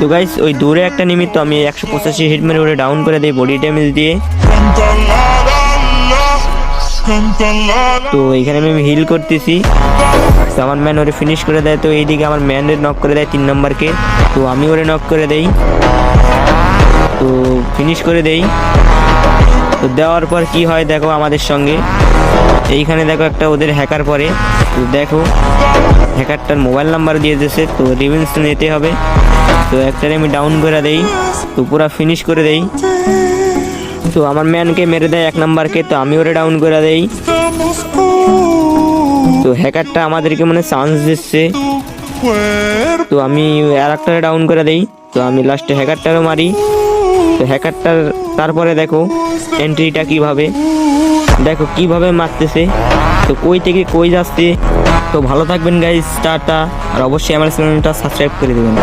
তো গাইস ওই দূরে একটা নিমিত্ত আমি 185 হিট মেরে ওরে ডাউন করে দেই বডি ড্যামেজ দিয়ে। তো এইখানে আমি হিল করতেছি, তো আমার ম্যান ওরে ফিনিশ করে দেয়। তো এইদিকে আমার ম্যান নক করে দেয় 3 নম্বরকে, তো আমি ওরে নক করে দেই, তো ফিনিশ করে দেই। তো দেওয়ার পর কি হয় দেখো আমাদের সঙ্গে, এইখানে দেখো একটা ওদের হ্যাকার পরে, তো দেখো হ্যাকারটার মোবাইল নাম্বার দিয়ে দিয়েছে, তো রিভেঞ্জ নিতে হবে। তো একটারে আমি ডাউন করে দেই, তো পুরো ফিনিশ করে দেই। তো আমার ম্যানকে মেরে দেয় 1 নম্বরকে, তো আমি ওরে ডাউন করে দেই। তো হ্যাকারটা আমাদেরকে মানে চান্স দিচ্ছে, তো আমি আর একটারে ডাউন করে দেই। তো আমি লাস্টে হ্যাকারটারও মারি। তো হ্যাকারটার তারপরে দেখো এন্ট্রিটা দেখো কিভাবে মারতেছে, তো কই থেকে কই যাচ্ছে। তো ভালো থাকবেন গাইস, টাটা। আর অবশ্যই আমার চ্যানেলটা সাবস্ক্রাইব করে দেবেন।